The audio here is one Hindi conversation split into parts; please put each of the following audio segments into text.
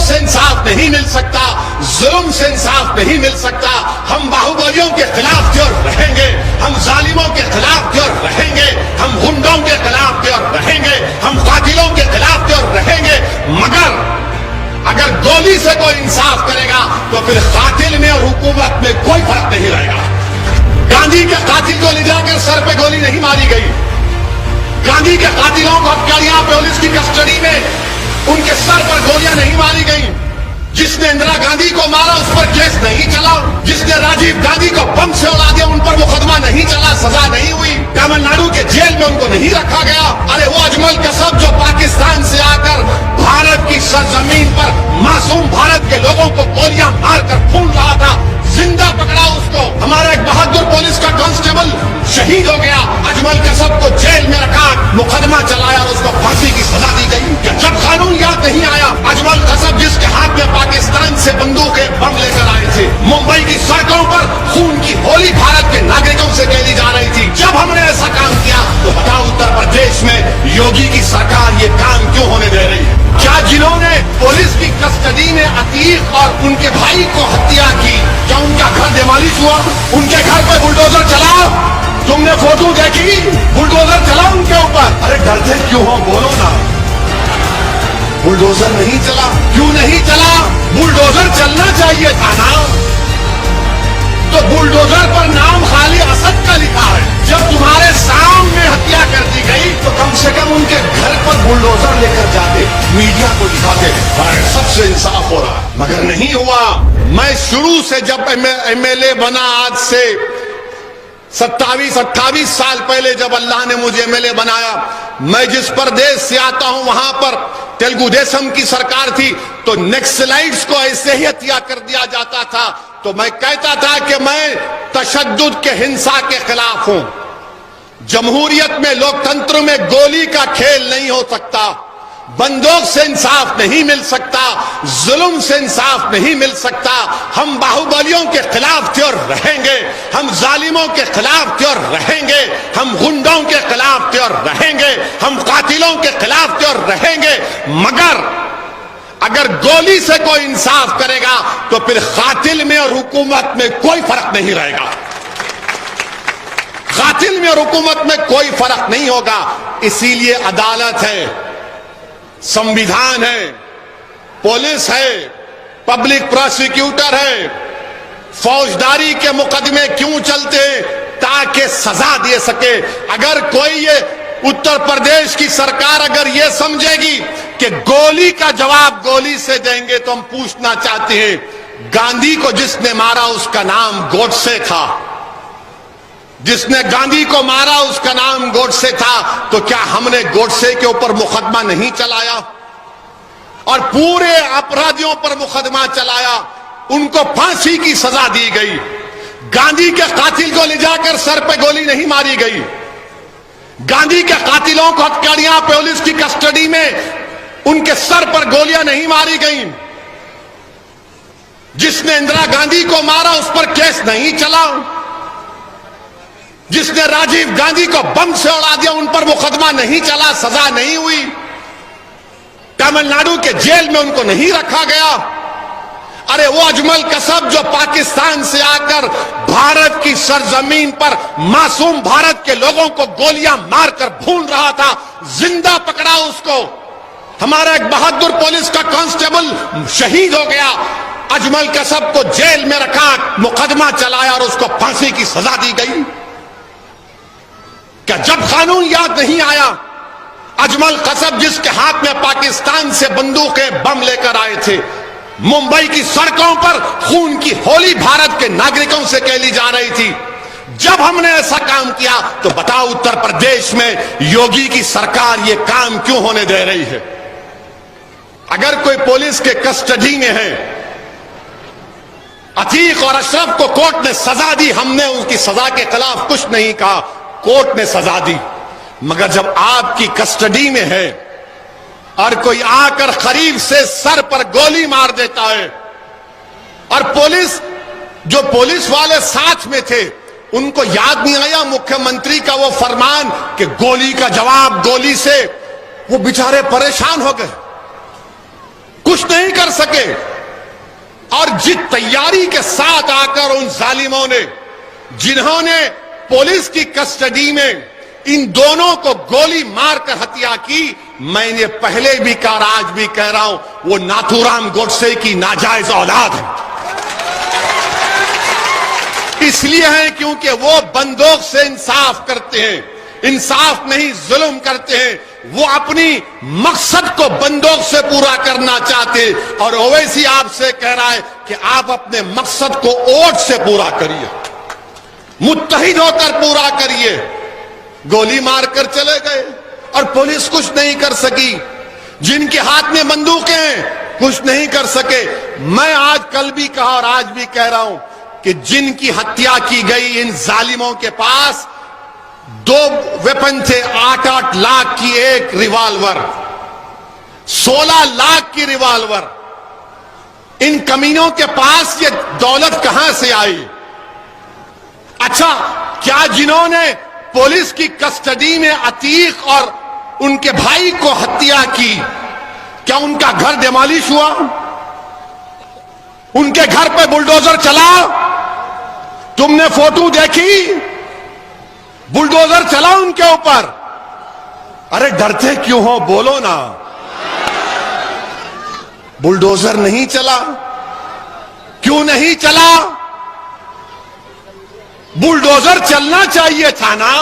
से इंसाफ नहीं मिल सकता, जुल्म से इंसाफ नहीं मिल सकता। हम बाहुबलियों के खिलाफ क्यों रहेंगे, हम जालिमों के खिलाफ क्यों रहेंगे, हम गुंडों के खिलाफ क्यों रहेंगे, हम कातिलों के खिलाफ क्यों रहेंगे। मगर अगर गोली से कोई इंसाफ करेगा तो फिर कातिल में और हुकूमत में कोई फर्क नहीं रहेगा। गांधी के कातिल को ले जाकर सर पे गोली नहीं मारी गई। गांधी के कातिलों को हत्यारियां पुलिस की कस्टडी में उनके सर पर गोलियां नहीं मारी गई। जिसने इंदिरा गांधी को मारा उस पर केस नहीं चला, जिसने राजीव गांधी को बम से उड़ा दिया उन पर मुकदमा नहीं चला, सजा नहीं हुई। तमिलनाडु के जेल में उनको नहीं रखा गया। अरे वो अजमल कसब जो पाकिस्तान से आकर भारत की सरजमीन पर मासूम भारत के लोगों को गोलियां मारकर खून रहा था, जिंदा पकड़ा उसको। हमारा एक बहादुर पुलिस का कांस्टेबल शहीद हो गया, अजमल कसब को जेल में रखा, मुकदमा चलाया और उसको फांसी की सजा दी गई। क्या जब कानून याद नहीं आया? अजमल कसब जिसके हाथ में पाकिस्तान से बंदूकें बम लेकर आए थे, मुंबई की सड़कों पर खून की होली भारत के नागरिकों से खेली जा रही थी। जब हमने ऐसा काम किया तो बताओ उत्तर प्रदेश में योगी की सरकार ये काम क्यों होने दे रही है? क्या जिन्होंने पुलिस की कस्टडी में अतीक और उनके भाई को हत्या की, क्या उनका घर देमालिश हुआ? उनके घर पे बुलडोजर चला? तुमने फोटो देखी? बुलडोजर चला उनके ऊपर। अरे डरते क्यों हो, बोलो ना। बुलडोजर नहीं चला, क्यों नहीं चला? बुलडोजर चलना चाहिए था ना। तो बुलडोजर पर नाम खाली असद का लिखा है। जब तुम्हारे सामने हत्या कर दी गई तो कम से कम उनके घर पर बुलडोजर लेकर जाते, मीडिया को दिखाते, सबसे इंसाफ हो रहा है। मगर नहीं हुआ। मैं शुरू से जब एमएलए बना, आज से 27-28 साल पहले जब अल्लाह ने मुझे एमएलए बनाया, मैं जिस प्रदेश से आता हूं वहां पर तेलुगु देशम की सरकार थी, तो नक्सलाइट्स को ऐसे ही हत्या कर दिया जाता था। तो मैं कहता था कि मैं तशद्दुद के हिंसा के खिलाफ हूं। जमहूरियत में, लोकतंत्र में गोली का खेल नहीं हो सकता, बंदूक से इंसाफ नहीं मिल सकता, जुल्म से इंसाफ नहीं मिल सकता। हम बाहुबलियों के खिलाफ क्यों रहेंगे, हम जालिमों के खिलाफ क्यों रहेंगे, हम गुंडों के खिलाफ क्यों रहेंगे, हम कातिलों के खिलाफ क्यों रहेंगे। मगर अगर गोली से कोई इंसाफ करेगा तो फिर कातिल में और हुकूमत में कोई फर्क नहीं रहेगा। कातिल में और हुकूमत में कोई फर्क नहीं होगा। इसीलिए अदालत है, संविधान है, पुलिस है, पब्लिक प्रोसिक्यूटर है। फौजदारी के मुकदमे क्यों चलते हैं? ताकि सजा दे सके। अगर कोई ये उत्तर प्रदेश की सरकार अगर ये समझेगी कि गोली का जवाब गोली से देंगे, तो हम पूछना चाहते हैं, गांधी को जिसने मारा उसका नाम गोडसे था, जिसने गांधी को मारा उसका नाम गोडसे था, तो क्या हमने गोडसे के ऊपर मुकदमा नहीं चलाया और पूरे अपराधियों पर मुकदमा चलाया, उनको फांसी की सजा दी गई। गांधी के कातिल को ले जाकर सर पे गोली नहीं मारी गई। गांधी के कातिलों को हत्यारियां पुलिस की कस्टडी में उनके सर पर गोलियां नहीं मारी गई। जिसने इंदिरा गांधी को मारा उस पर केस नहीं चला, जिसने राजीव गांधी को बम से उड़ा दिया उन पर मुकदमा नहीं चला, सजा नहीं हुई। तमिलनाडु के जेल में उनको नहीं रखा गया। अरे वो अजमल कसब जो पाकिस्तान से आकर भारत की सरजमीन पर मासूम भारत के लोगों को गोलियां मारकर भून रहा था, जिंदा पकड़ा उसको। हमारा एक बहादुर पुलिस का कांस्टेबल शहीद हो गया, अजमल कसब को जेल में रखा, मुकदमा चलाया और उसको फांसी की सजा दी गई। क्या जब कानून याद नहीं आया? अजमल कसब जिसके हाथ में पाकिस्तान से बंदूकें बम लेकर आए थे, मुंबई की सड़कों पर खून की होली भारत के नागरिकों से खेली जा रही थी। जब हमने ऐसा काम किया तो बताओ उत्तर प्रदेश में योगी की सरकार ये काम क्यों होने दे रही है? अगर कोई पुलिस के कस्टडी में है, अतीक और अशरफ को कोर्ट ने सजा दी, हमने उनकी सजा के खिलाफ कुछ नहीं कहा, कोर्ट ने सजा दी। मगर जब आपकी कस्टडी में है और कोई आकर करीब से सर पर गोली मार देता है और जो पुलिस वाले साथ में थे उनको याद नहीं आया मुख्यमंत्री का वो फरमान कि गोली का जवाब गोली से, वो बेचारे परेशान हो गए, कुछ नहीं कर सके। और जिस तैयारी के साथ आकर उन जालिमों ने, जिन्होंने पुलिस की कस्टडी में इन दोनों को गोली मारकर हत्या की, मैंने पहले भी कहा, आज भी कह रहा हूं, वो नाथूराम गोडसे की नाजायज औलाद है। इसलिए है क्योंकि वो बंदूक से इंसाफ करते हैं, इंसाफ नहीं जुल्म करते हैं। वो अपनी मकसद को बंदूक से पूरा करना चाहते, और ओवैसी आपसे कह रहा है कि आप अपने मकसद को ओट से पूरा करिए, मुत्तहिद होकर पूरा करिए। गोली मारकर चले गए और पुलिस कुछ नहीं कर सकी। जिनके हाथ में बंदूकें हैं कुछ नहीं कर सके। मैं आज कल भी कहा और आज भी कह रहा हूं कि जिनकी हत्या की गई, इन जालिमों के पास 2 वेपन थे, 8-8 लाख की एक रिवॉल्वर, 16 लाख की रिवॉल्वर। इन कमीनों के पास ये दौलत कहां से आई? अच्छा, क्या जिन्होंने पुलिस की कस्टडी में अतीक और उनके भाई को हत्या की, क्या उनका घर डिमोलिश हुआ? उनके घर पे बुलडोजर चला? तुमने फोटो देखी? बुलडोजर चला उनके ऊपर। अरे डरते क्यों हो, बोलो ना। बुलडोजर नहीं चला, क्यों नहीं चला? बुलडोजर चलना चाहिए था ना।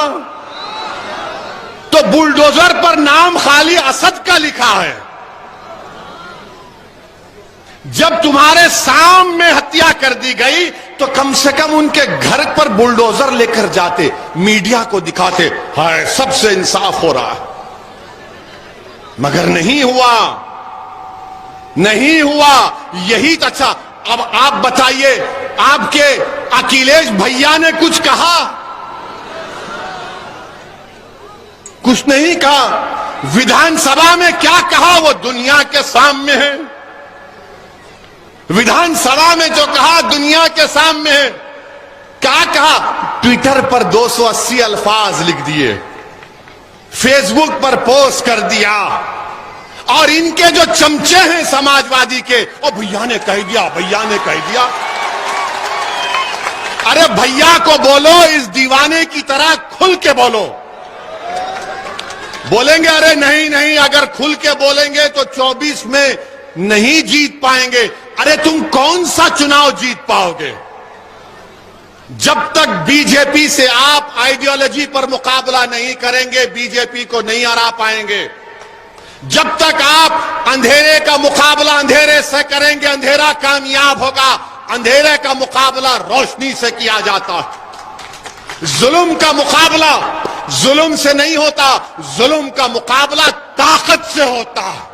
तो बुलडोजर पर नाम खाली असद का लिखा है। जब तुम्हारे सामने हत्या कर दी गई तो कम से कम उनके घर पर बुलडोजर लेकर जाते, मीडिया को दिखाते, हाय सबसे इंसाफ हो रहा है। मगर नहीं हुआ, नहीं हुआ। यही तो अच्छा। अब आप बताइए, आपके अखिलेश भैया ने कुछ कहा? कुछ नहीं कहा। विधानसभा में क्या कहा वो दुनिया के सामने है। विधानसभा में जो कहा दुनिया के सामने है। क्या कहा? ट्विटर पर 280 अल्फाज लिख दिए, फेसबुक पर पोस्ट कर दिया, और इनके जो चमचे हैं समाजवादी के, ओ भैया ने कह दिया, भैया ने कह दिया। अरे भैया को बोलो इस दीवाने की तरह खुल के बोलो। बोलेंगे अरे नहीं नहीं, अगर खुल के बोलेंगे तो 24 में नहीं जीत पाएंगे। अरे तुम कौन सा चुनाव जीत पाओगे? जब तक बीजेपी से आप आइडियोलॉजी पर मुकाबला नहीं करेंगे, बीजेपी को नहीं हरा पाएंगे। जब तक आप अंधेरे का मुकाबला अंधेरे से करेंगे, अंधेरा कामयाब होगा। अंधेरे का मुकाबला रोशनी से किया जाता है। जुल्म का मुकाबला जुल्म से नहीं होता, जुल्म का मुकाबला ताकत से होता है।